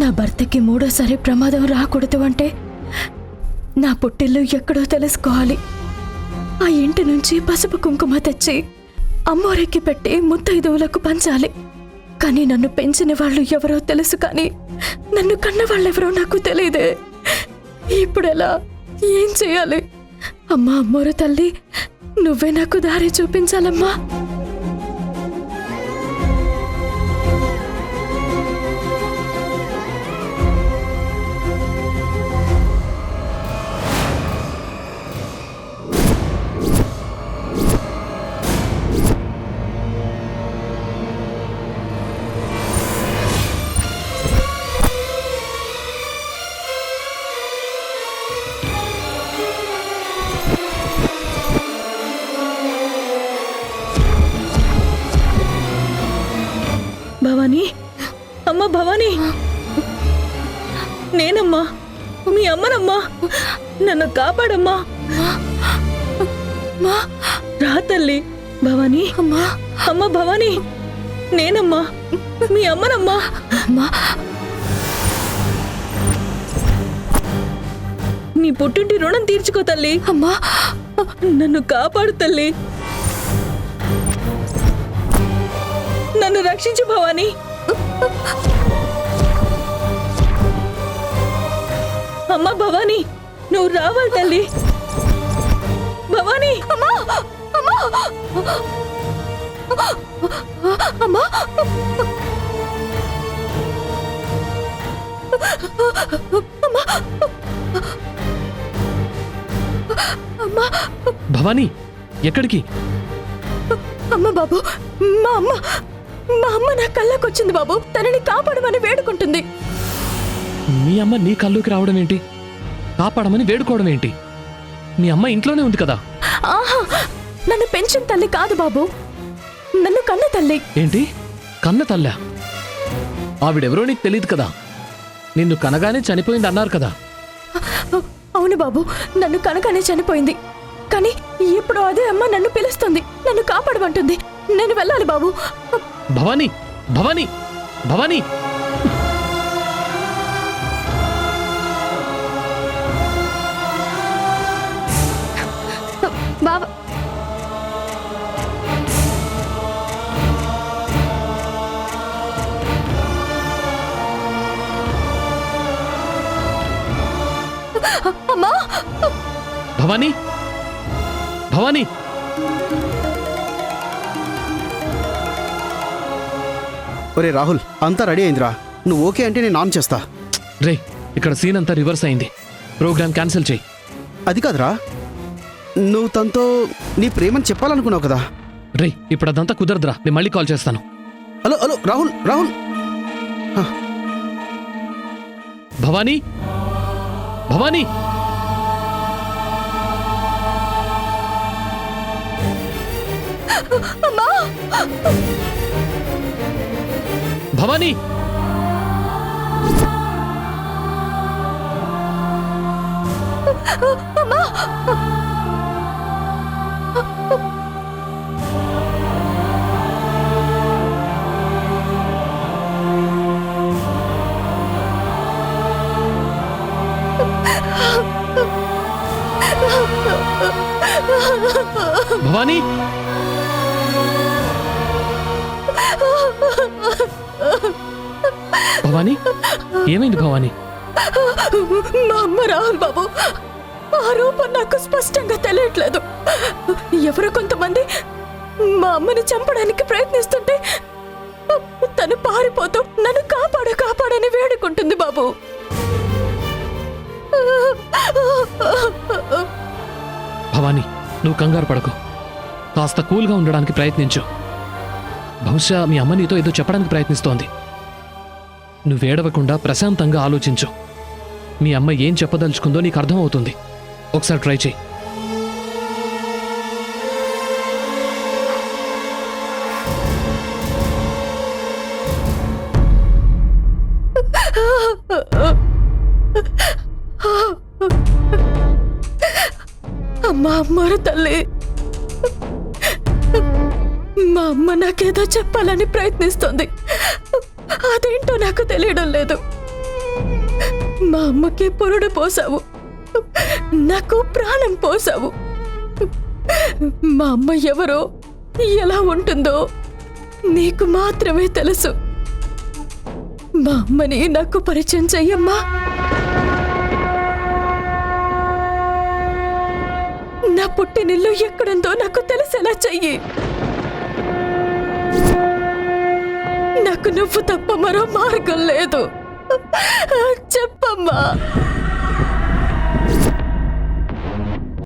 నా భర్తకి మూడోసారి ప్రమాదం రాకూడదు అంటే నా పుట్టిల్లు ఎక్కడో తెలుసుకోవాలి. ఆ ఇంటి నుంచి పసుపు కుంకుమ తెచ్చి అమ్మోరెక్కి పెట్టి ముత్తైదువులకు పంచాలి. కానీ నన్ను పెంచిన వాళ్ళు ఎవరో తెలుసు, కానీ నన్ను కన్న వాళ్ళెవరో నాకు తెలియదే. ఇప్పుడెలా, ఏం చేయాలి? అమ్మా అమ్మోరు తల్లి, నువ్వే నాకు దారి చూపించాలమ్మా. భవానీ, అమ్మ భవానీ, నేనమ్మా, మీ అమ్మనమ్మా, నన్ను కాపాడమ్మా. రా తల్లి. భవానీ, అమ్మ భవానీ, నేనమ్మా, మీ అమ్మనమ్మా. నీ పుట్టింటి రుణం తీర్చుకో తల్లి. అమ్మా, నన్ను కాపాడు తల్లి. నన్ను రక్షించు భవానీ. అమ్మ భవానీ, నువ్వు రావాలి తల్లి. భవానీ, అమ్మా, అమ్మా, అమ్మా, అమ్మా, భవానీ, ఎక్కడికి? అమ్మ బాబు, మా అమ్మ నా కళ్ళకొచ్చింది బాబు. తనని కాపాడమని వేడుకుంటుంది. మీ అమ్మ నీ కల్లోకి రావడం ఏంటి? కాపాడమని వేడుకోవడం ఏంటి? మీ అమ్మ ఇంట్లోనే ఉంది కదా. ఆహా, నన్ను పెంచిన తల్లి కాదు బాబు, నన్ను కన్న తల్లి. ఏంటి, కన్న తల్లా? ఆవిడెవరో నీకు తెలియదు కదా. నిన్ను కనగానే చనిపోయింది అన్నారు కదా. అవును బాబు, నన్ను కనగానే చనిపోయింది. కానీ ఇప్పుడు అదే అమ్మ నన్ను పిలుస్తుంది, నన్ను కాపాడమంటుంది. నేను వెళ్ళాలి బాబు. భవానీ, భవానీ, భవానీ. బాబా, అమ్మా, భవానీ, భవానీ. ఒరే రాహుల్, అంతా రెడీ అయిందిరా. నువ్వు ఓకే అంటే నేను ఆన్ చేస్తా. రే, ఇక్కడ సీన్ అంతా రివర్స్ అయింది. ప్రోగ్రామ్ క్యాన్సిల్ చేయి. అది కాదురా, నువ్వు తనతో నీ ప్రేమని చెప్పాలనుకున్నావు కదా. రే, ఇప్పుడు అదంతా కుదరదురా. నేను మళ్ళీ కాల్ చేస్తాను. Hello hello Rahul, Rahul. భవానీ, భవానీ. అమ్మా, భవానీ. అమ్మా, భవానీ, భవానీ, ఏమైంది భవానీ? మా అమ్మ రాహుల్ బాబు, ఆ రూపం నాకు స్పష్టంగా తెలియట్లేదు. ఎవరో కొంతమంది మా అమ్మని చంపడానికి ప్రయత్నిస్తుంటే తను పారిపోతూ నన్ను కాపాడని వేడుకుంటుంది బాబు. భవానీ, నువ్వు కంగారు పడకు. కాస్త కూల్గా ఉండడానికి ప్రయత్నించు. బహుశా మీ అమ్మ నీతో ఏదో చెప్పడానికి ప్రయత్నిస్తోంది. నువ్వేడవకుండా ప్రశాంతంగా ఆలోచించు. మీ అమ్మ ఏం చెప్పదలుచుకుందో నీకు అర్థమవుతుంది. ఒకసారి ట్రై చేయి. అమ్మా, అమ్మోరు తల్లి, మా అమ్మ నాకేదో చెప్పాలని ప్రయత్నిస్తుంది. అదేంటో నాకు తెలియడం లేదు. మా అమ్మకి పురుడు పోసావు, నాకు ప్రాణం పోసావు. మా అమ్మ ఎవరో, ఎలా ఉంటుందో నీకు మాత్రమే తెలుసు. మా అమ్మని నాకు పరిచయం చెయ్యమ్మా. నా పుట్టినిల్లు ఎక్కడుందో నాకు తెలిసేలా చెయ్యి. నాకు నువ్వు తప్ప మరో మార్గం లేదు. చెప్పమ్మా.